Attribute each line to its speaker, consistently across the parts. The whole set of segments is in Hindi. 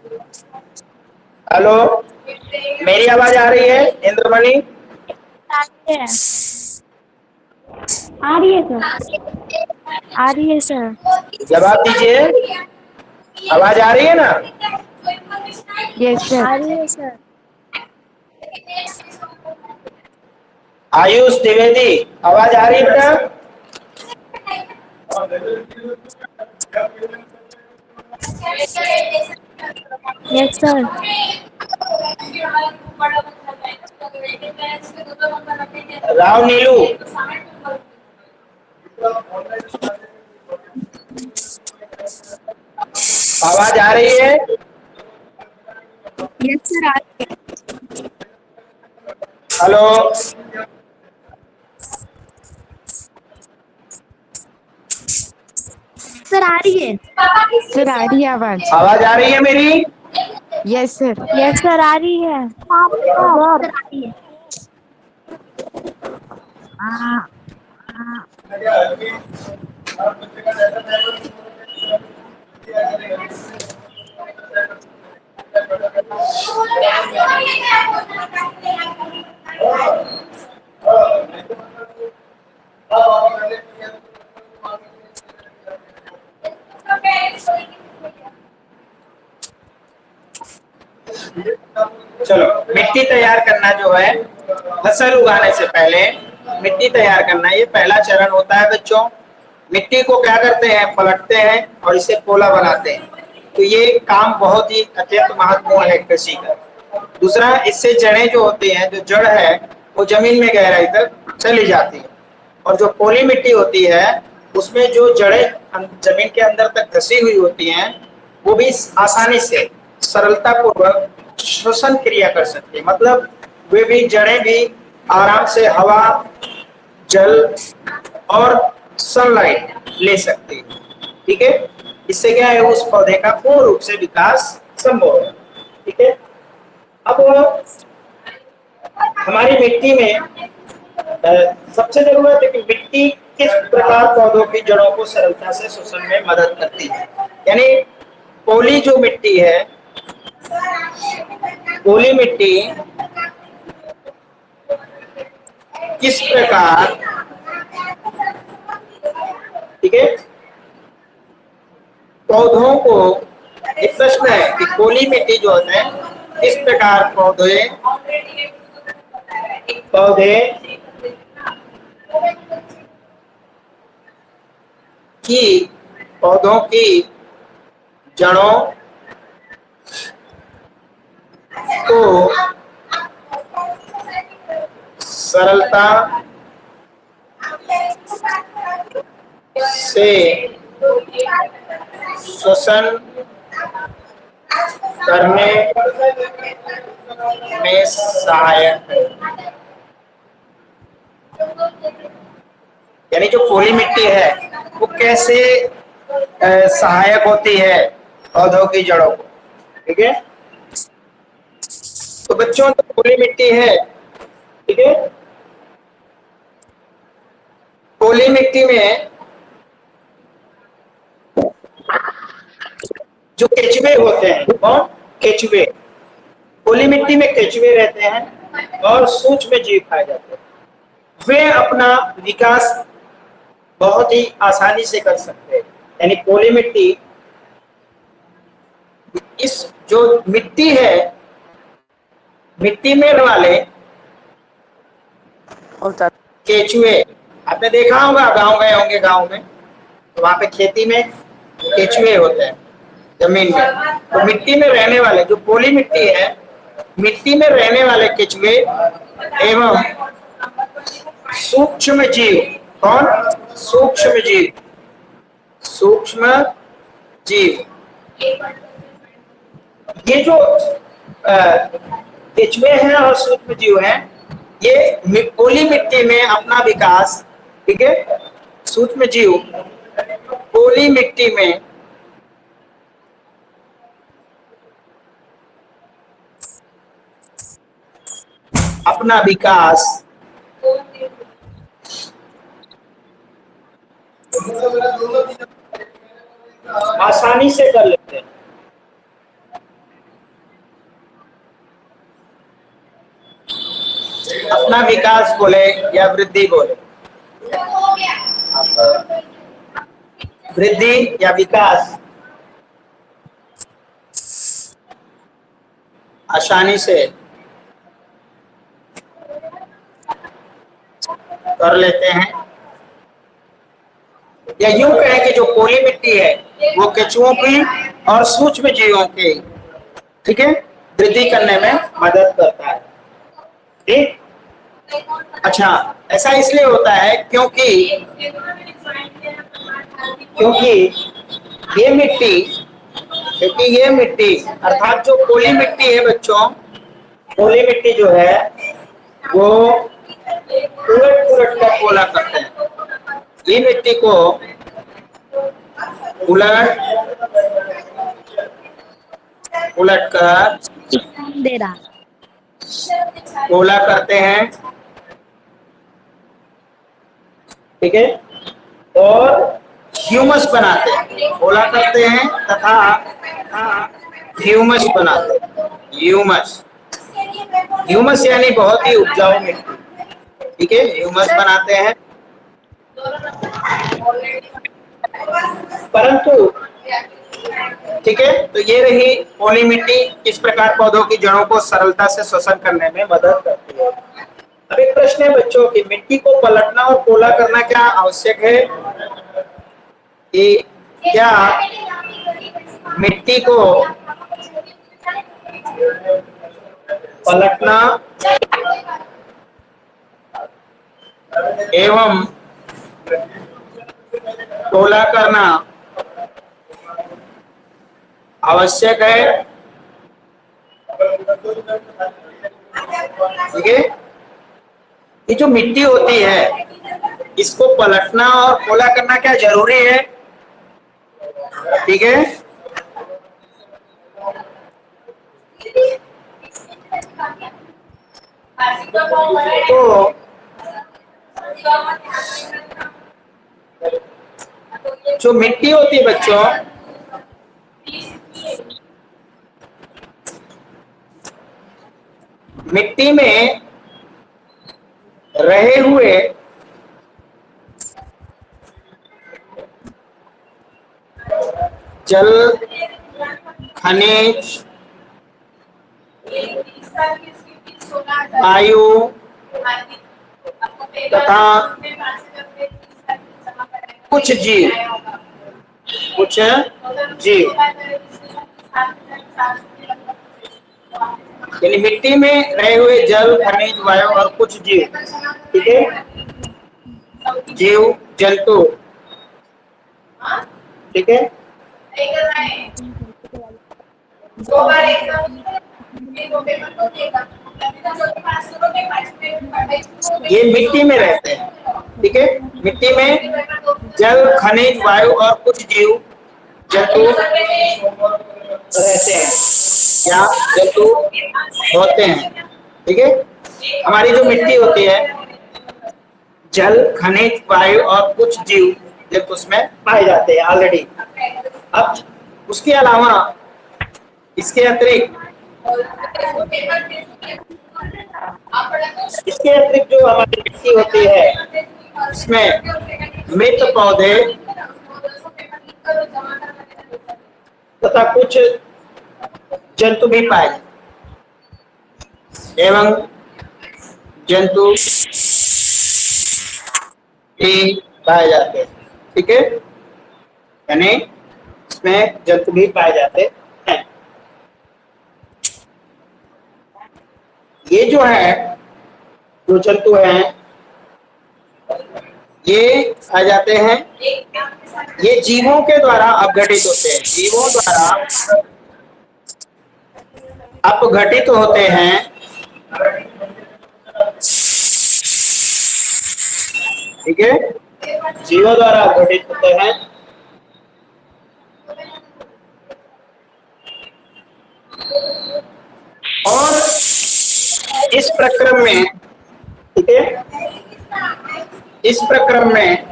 Speaker 1: हेलो, मेरी आवाज आ रही है इंद्रमणि?
Speaker 2: आ रही है सर। आ रही है सर।
Speaker 1: जवाब दीजिए, आवाज आ रही है ना?
Speaker 2: Yes sir. आ रही है सर।
Speaker 1: आयुष द्विवेदी, आवाज आ रही है बेटा?
Speaker 2: Yes sir.
Speaker 1: राव नीलू, आवाज आ रही है?
Speaker 2: Yes sir. आ रही
Speaker 1: हेलो,
Speaker 2: सर। आ रही है सर। आ रही है आवाज।
Speaker 1: आवाज आ रही है मेरी?
Speaker 2: Yes sir. Yes sir. आ रही है सर। आ रही है।
Speaker 1: चलो, मिट्टी तैयार करना जो है, फसल उगाने से पहले मिट्टी तैयार करना, ये पहला चरण होता है बच्चों। मिट्टी को क्या करते हैं, पलटते हैं और इसे पोला बनाते हैं। तो ये काम बहुत ही अत्यंत महत्वपूर्ण है कृषि का। दूसरा, इससे जड़ें जो होती हैं, जो जड़ है वो जमीन में गहराई तक चली जाती है। और जो पोली मिट्टी होती है उसमें जो जड़ें जमीन के अंदर तक धसी हुई होती हैं, वो भी आसानी से सरलता पूर्वक श्वसन क्रिया कर सकते हैं। मतलब वे भी, जड़ें भी आराम से हवा, जल और सनलाइट ले सकती है। ठीक है, इससे क्या है, उस पौधे का पूर्ण रूप से विकास संभव है। ठीक है, अब हमारी मिट्टी में सबसे जरूरत है कि मिट्टी किस प्रकार पौधों की जड़ों को सरलता से शोषण में मदद करती है। यानी पोली जो मिट्टी है, पोली मिट्टी किस प्रकार, ठीक है, पौधों को, ये प्रश्न है कि पोली मिट्टी जो है किस प्रकार पौधे पौधे की पौधों की जड़ों को सरलता से शोषण करने में सहायक है। यानी जो पोली मिट्टी है वो कैसे सहायक होती है पौधों की जड़ों को। ठीक है, तो बच्चों, तो पोली मिट्टी है, ठीक है, पोली मिट्टी में जो केचुए होते हैं, कौन? केचुए। पोली मिट्टी में केचुए रहते हैं और सूक्ष्म जीव पाए जाते हैं। वे अपना विकास बहुत ही आसानी से कर सकते हैं। यानी पोली मिट्टी, इस जो मिट्टी है, मिट्टी में रहने वाले केचुए, आपने देखा होगा, गांव गए होंगे, गांव में तो वहां पे खेती में केचुए होते हैं जमीन में। तो मिट्टी में रहने वाले, जो पोली मिट्टी है, मिट्टी में रहने वाले केचुए एवं सूक्ष्म जीव, कौन? सूक्ष्म जीव, सूक्ष्म जीव, ये जो केचुए हैं और सूक्ष्म जीव हैं, ये पोली मिट्टी में अपना विकास, ठीक है, सूक्ष्म जीव पोली मिट्टी में अपना विकास आसानी से कर लेते हैं। अपना विकास बोले या वृद्धि बोले, वृद्धि या विकास आसानी से कर लेते हैं, या यूं कहें कि जो पोली मिट्टी है वो केंचुओं की और सूक्ष्म जीवों की, ठीक है, वृद्धि करने में मदद करता है। ठीक, अच्छा, ऐसा इसलिए होता है क्योंकि ये मिट्टी अर्थात जो पोली मिट्टी है बच्चों, पोली मिट्टी जो है वो उलट पुलट कर पोला करते हैं। ये मिट्टी को उलट कर
Speaker 2: दे रहा
Speaker 1: पोला करते हैं, ठीक है, और ह्यूमस बनाते हैं, पोला करते हैं तथा ह्यूमस बनाते हैं। ह्यूमस यानी बहुत ही उपजाऊ मिट्टी, ठीक है, ह्यूमस बनाते हैं। परंतु ठीक है, तो ये रही पोली मिट्टी, किस प्रकार पौधों की जड़ों को सरलता से श्वसन करने में मदद करती है। अब एक प्रश्न है बच्चों कि मिट्टी को पलटना और पोला करना क्या आवश्यक है? कि क्या मिट्टी को पलटना एवं पोला करना आवश्यक है? ठीक है, ये जो मिट्टी होती है इसको पलटना और पोला करना क्या जरूरी है? ठीक है, तो जो मिट्टी होती है बच्चों, मिट्टी में रहे हुए जल, खनिज, वायु तथा कुछ जीव यानी मिट्टी में रहे हुए जल, खनिज, वायु और कुछ जीव, ठीक है, जीव जंतु, ठीक है, ये मिट्टी में रहते हैं, ठीक है, मिट्टी में जल, खनिज, वायु और कुछ जीव जंतु रहते हैं या जंतु होते हैं, ठीक है। हमारी जो मिट्टी होती है जल, खनिज, वायु और कुछ जीव जंतु उसमें पाए जाते हैं ऑलरेडी। अब उसके अलावा इसके अतिरिक्त जो हमारी मिट्टी होती है उसमें मृत पौधे तथा कुछ जंतु भी पाए एवं जंतु भी पाए जाते हैं, ठीक है, यानी इसमें जंतु भी पाए जाते हैं। ये जो है जो जंतु हैं ये आ जाते हैं, ये जीवों के द्वारा अपघटित होते हैं, जीवों द्वारा अपघटित होते हैं, ठीक है, जीवों द्वारा अपघटित होते हैं और इस प्रक्रम में, ठीक है, इस प्रक्रम में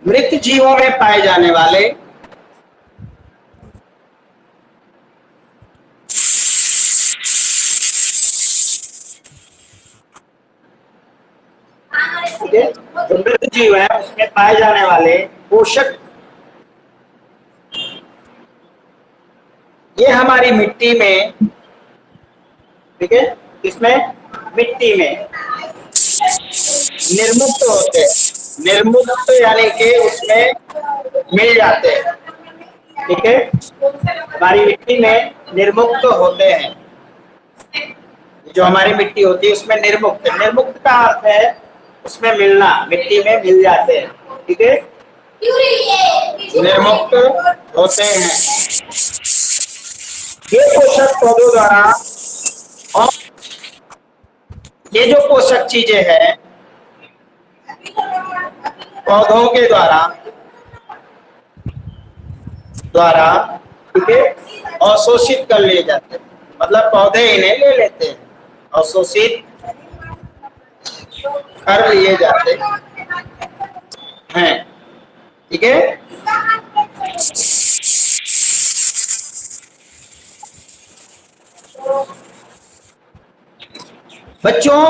Speaker 1: मृत जीवों में पाए जाने वाले जो मृत जीव है उसमें पाए जाने वाले पोषक, ये हमारी मिट्टी में, ठीक है, इसमें मिट्टी में निर्मुक्त होते हैं, निर्मुक्त यानी कि उसमें मिल जाते हैं, ठीक है, हमारी मिट्टी में निर्मुक्त होते हैं। जो हमारी मिट्टी होती है उसमें निर्मुक्त, निर्मुक्त का अर्थ है उसमें मिलना, मिट्टी में मिल जाते हैं, ठीक है, निर्मुक्त होते हैं। ये पोषक पौधों द्वारा, और ये जो पोषक चीजें हैं पौधों के द्वारा ठीक है अवशोषित कर लिए जाते हैं, मतलब पौधे इन्हें ले लेते हैं, अवशोषित कर लिए जाते हैं, ठीक है। बच्चों,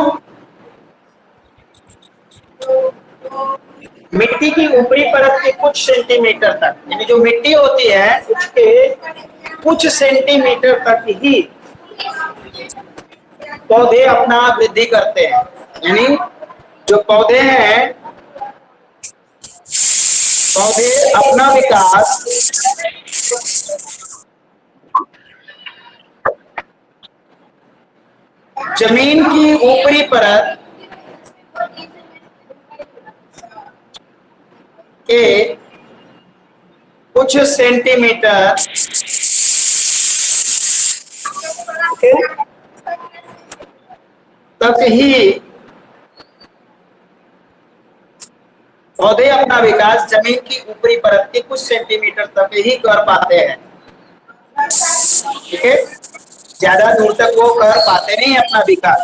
Speaker 1: मिट्टी की ऊपरी परत के कुछ सेंटीमीटर तक, यानी जो मिट्टी होती है उसके कुछ सेंटीमीटर तक ही पौधे अपना वृद्धि करते हैं, यानी जो पौधे हैं, पौधे अपना विकास जमीन की ऊपरी परत के कुछ सेंटीमीटर तक ही पौधे अपना विकास जमीन की ऊपरी परत के कुछ सेंटीमीटर तक ही कर पाते हैं, ठीक है, ज्यादा दूर तक वो कर पाते नहीं अपना विकास।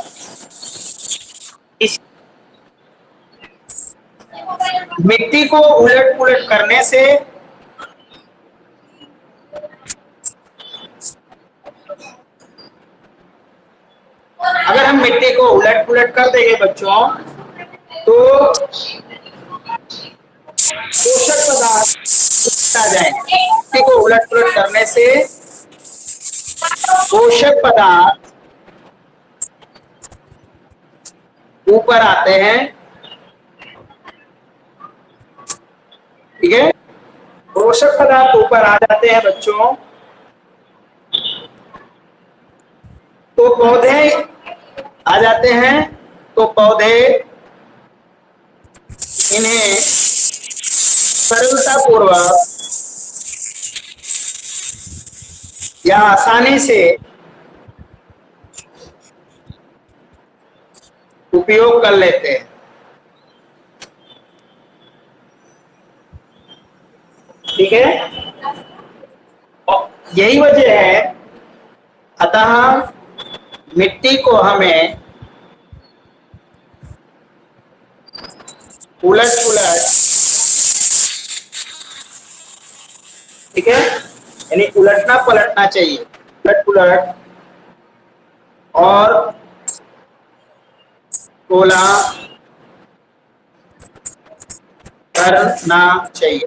Speaker 1: इस मिट्टी को उलट पुलट करने से अगर हम मिट्टी को उलट पुलट कर देंगे बच्चों तो पोषक पदार्थ आ जाएंगे। मिट्टी को उलट पुलट करने से पोषक पदार्थ ऊपर आते हैं, ठीक है, पोषक पदार्थ ऊपर आ जाते हैं बच्चों, तो पौधे आ जाते हैं, तो पौधे इन्हें सरलता पूर्वक या आसानी से उपयोग कर लेते हैं, ठीक है। और यही वजह है, अतः मिट्टी को हमें उलट पुलट, ठीक है, यानी उलटना पलटना चाहिए, उलट पुलट और पोला करना चाहिए।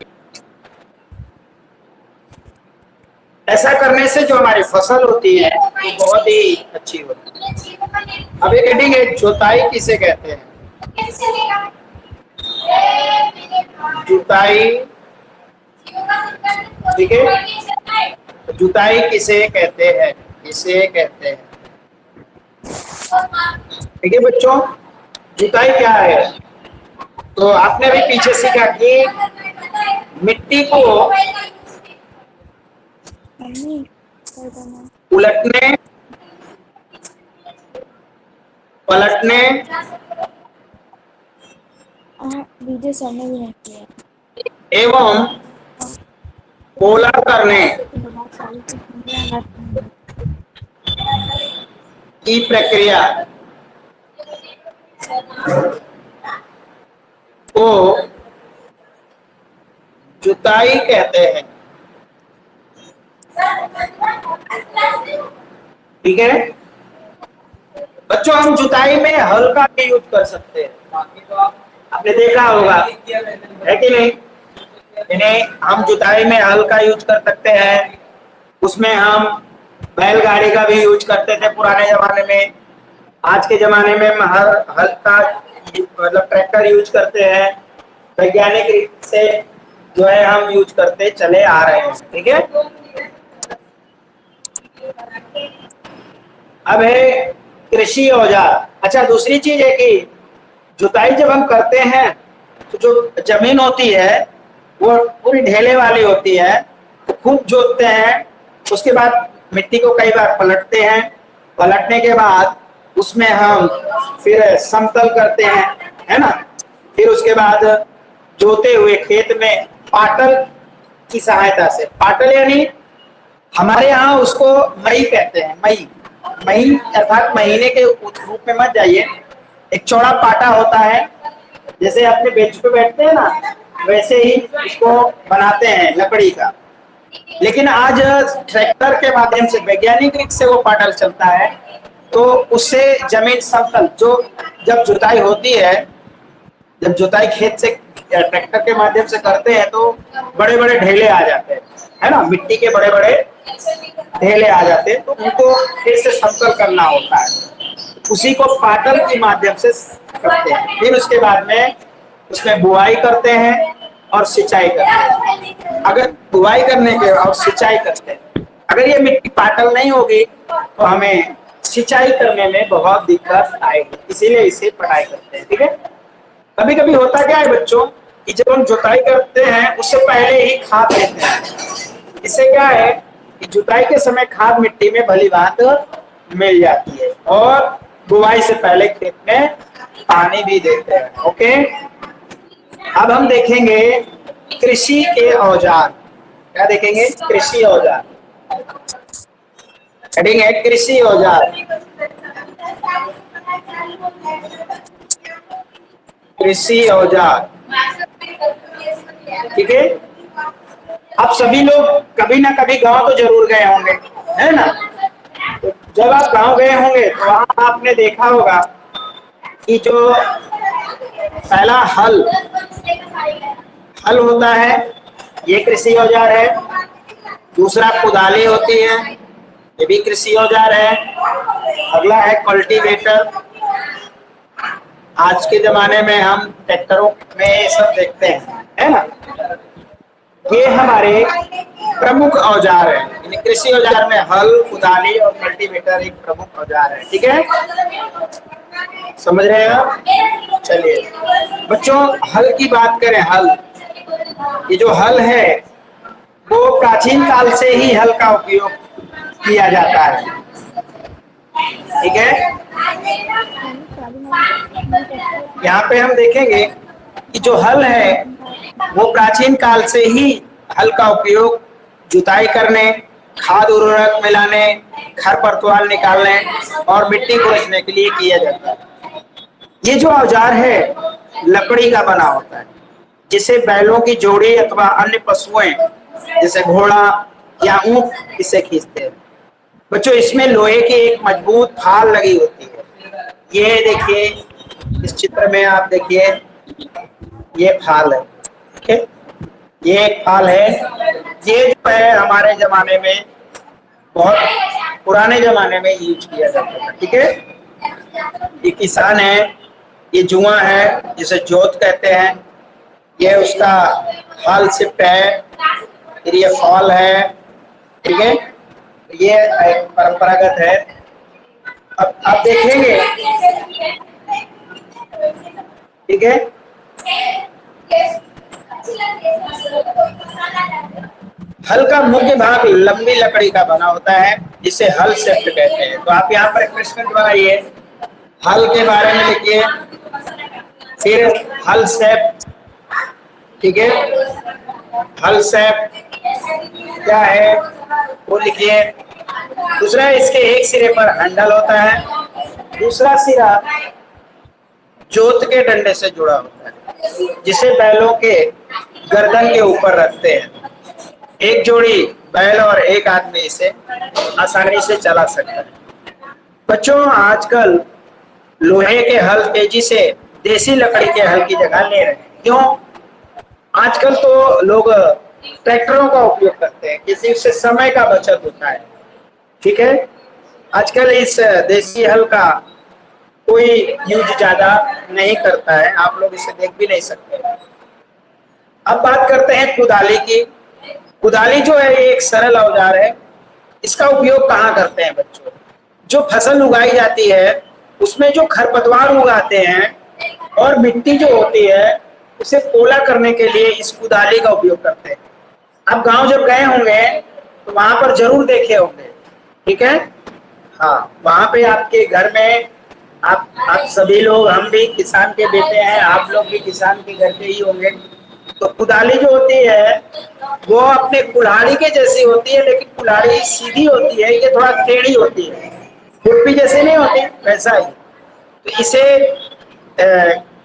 Speaker 1: ऐसा करने से जो हमारी फसल होती है वो बहुत ही अच्छी होती है। अब एक हेडिंग है, जुताई किसे कहते हैं? जुताई, ठीक है, जुताई किसे कहते हैं? किसे कहते हैं? ठीक है बच्चों, जुताई क्या है? तो आपने भी पीछे सीखा कि मिट्टी को उलटने पलटने
Speaker 2: वीडियो सामने भी नहीं किया
Speaker 1: एवं पोला करने की प्रक्रिया को जुताई कहते हैं। ठीक है बच्चों, हम जुताई में हल का भी यूज कर सकते हैं। आपने देखा होगा है कि नहीं? इन्हें हम जुताई में हल का यूज कर सकते हैं। उसमें हम बैलगाड़ी का भी यूज करते थे पुराने जमाने में। आज के जमाने में हम हल का मतलब ट्रैक्टर यूज करते हैं। वैज्ञानिक रीत से जो है हम यूज करते चले आ रहे हैं। ठीक है, अब है कृषि औजार। अच्छा, दूसरी चीज है कि जुताई जब हम करते हैं तो जो जमीन होती है वो पूरी ढेले वाली होती है, तो खूब जोतते हैं। उसके बाद मिट्टी को कई बार पलटते हैं। पलटने के बाद उसमें हम फिर समतल करते हैं, है ना। फिर उसके बाद जोते हुए खेत में पाटल की सहायता से, पाटल यानी हमारे यहाँ उसको मई कहते हैं। मई मई अर्थात महीने के रूप में मत जाइए। एक चौड़ा पाटा होता है, जैसे अपने बेंच पे बैठते हैं ना, वैसे ही इसको बनाते हैं लकड़ी का। लेकिन आज ट्रैक्टर के माध्यम से वैज्ञानिक रीत से वो पाटल चलता है, तो उससे जमीन समतल, जो जब जुताई होती है, जब जुताई खेत से ट्रैक्टर के माध्यम से करते हैं तो बड़े बड़े ढेले आ जाते हैं, है ना। मिट्टी के बड़े बड़े ढेले आ जाते हैं, तो उनको फिर से समतल करना होता है। उसी को पाटल के माध्यम से करते हैं। फिर उसके बाद में उसमें बुआई करते हैं और सिंचाई करते हैं। अगर बुआई करने के और सिंचाई करते हैं, अगर ये मिट्टी पाटल नहीं होगी तो हमें सिंचाई करने में बहुत दिक्कत आएगी, इसीलिए इसे पढ़ाई करते हैं। ठीक है, कभी कभी होता क्या है बच्चों कि जब हम जुताई करते हैं उससे पहले ही खाद देते हैं। इससे क्या है कि जुताई के समय खाद मिट्टी में भली बात मिल जाती है, और बुआई से पहले खेत में पानी भी देते हैं। ओके, अब हम देखेंगे कृषि के औजार। क्या देखेंगे? कृषि औजार। हेडिंग है कृषि औजार। कृषि औजार, ठीक है। आप सभी लोग कभी ना कभी गांव तो जरूर गए होंगे, है ना। तो जब आप गांव गए होंगे तो वहां आपने देखा होगा कि जो पहला हल होता है, ये कृषि औजार है। दूसरा कुदाली होती है, ये भी कृषि औजार है। अगला है कल्टीवेटर। आज के जमाने में हम ट्रैक्टरों में ये सब देखते हैं, है ना। ये हमारे प्रमुख औजार है। कृषि औजार में हल, कुदाली और कल्टीवेटर एक प्रमुख औजार है। ठीक है, समझ रहे हैं आप? चलिए बच्चों, हल की बात करें। हल, ये जो हल है वो प्राचीन काल से ही हल का उपयोग किया जाता है। ठीक है, यहाँ पे हम देखेंगे कि जो हल है वो प्राचीन काल से ही हल का उपयोग जुताई करने, खाद उर्वरक मिलाने, खरपतवार निकालने और मिट्टी खुरचने के लिए किया जाता है। ये जो औजार है लकड़ी का बना होता है, जिसे बैलों की जोड़ी अथवा अन्य पशुएं जैसे घोड़ा या ऊंट इसे खींचते हैं। बच्चों, इसमें लोहे की एक मजबूत फाल लगी होती है। ये देखिए, इस चित्र में आप देखिए, ये फाल है। ठीक है, ये एक फाल है। ये जो है हमारे जमाने में, बहुत पुराने जमाने में यूज किया जाता था। ठीक है, ये किसान है, ये जुआ है जिसे जोत कहते हैं, ये उसका हल शिफ्ट है, फिर ये फॉल है। ठीक है, ये एक परंपरागत है। अब आप देखेंगे, ठीक है, हल का मुख्य भाग लंबी लकड़ी का बना होता है जिसे हल शिफ्ट कहते हैं। तो आप यहाँ पर एक प्रश्न बनाइए, हल के बारे में लिखिए, फिर हल शेफ्ट। ठीक है, हल शेफ्ट क्या है वो लिखिए। दूसरा, इसके एक सिरे पर हैंडल होता है, दूसरा सिरा जोत के डंडे से जुड़ा होता है, जिसे बैलों के गर्दन के ऊपर रखते हैं। एक जोड़ी बैल और एक आदमी इसे आसानी से चला सकता है। बच्चों, आजकल लोहे के हल तेजी से देसी लकड़ी के हल की जगह ले रहे हैं। क्यों? आजकल तो लोग ट्रैक्टरों का उपयोग करते हैं, किसी से समय का बचत होता है। ठीक है, आजकल इस देसी हल का कोई यूज ज्यादा नहीं करता है, आप लोग इसे देख भी नहीं सकते। अब बात करते हैं कुदाली की। कुदाली जो है ये एक सरल औजार है। इसका उपयोग कहाँ करते हैं बच्चों? जो फसल उगाई जाती है उसमें जो खरपतवार उगाते हैं और मिट्टी जो होती है उसे पोला करने के लिए इस कुदाली का उपयोग करते हैं। आप गांव जब गए होंगे तो वहां पर जरूर देखे होंगे। ठीक है, हाँ, वहां पे आपके घर में आप सभी लोग, हम भी किसान के बेटे हैं, आप लोग भी किसान के घर के ही होंगे। तो कुदाली जो होती है वो अपने कुल्हाड़ी के जैसी होती है, लेकिन कुल्हाड़ी सीधी होती है, ये थोड़ा टेढ़ी होती है, खुरपी जैसे नहीं होती वैसा ही। तो इसे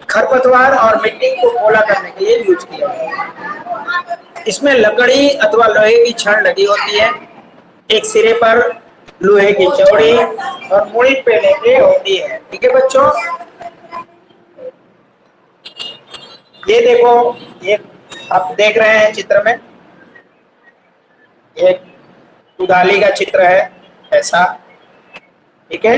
Speaker 1: खरपतवार और मिट्टी को पोला करने के लिए यूज किया है। इसमें लकड़ी अथवा लोहे की छड़ लगी होती है, एक सिरे पर लोहे की चौड़ी और मुड़ी पे लेके होती है। ठीक है बच्चों, ये देखो, ये आप देख रहे हैं चित्र में, एक कुदाली का चित्र है ऐसा। ठीक है,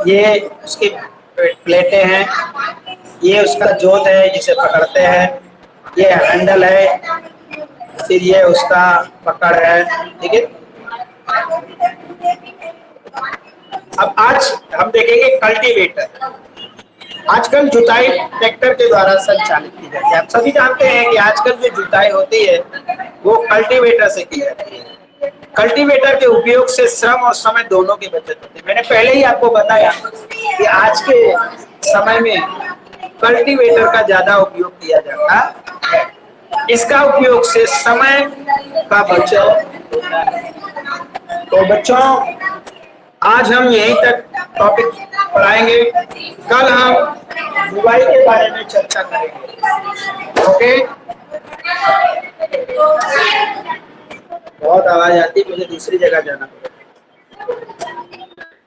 Speaker 1: ये उसकी प्लेटें हैं, ये उसका जोत है जिसे पकड़ते हैं, ये हैंडल है, फिर ये उसका पकड़ है। ठीक है, अब आज हम देखेंगे कल्टीवेटर। आजकल जुताई ट्रैक्टर के द्वारा संचालित की जाती है। आप सभी जानते हैं कि आजकल जो जुताई होती है वो कल्टीवेटर से की जाती है। कल्टीवेटर के उपयोग से श्रम और समय दोनों की बचत होती है। मैंने पहले ही आपको बताया कि आज के समय में कल्टीवेटर का ज्यादा उपयोग किया जाता है। इसका उपयोग से समय का बचत होता है। तो बच्चों, आज हम यहीं तक टॉपिक पढ़ाएंगे। कल हम बुवाई के बारे में चर्चा करेंगे। ओके, बहुत आवाज आती है, मुझे दूसरी जगह जाना पड़ेगा।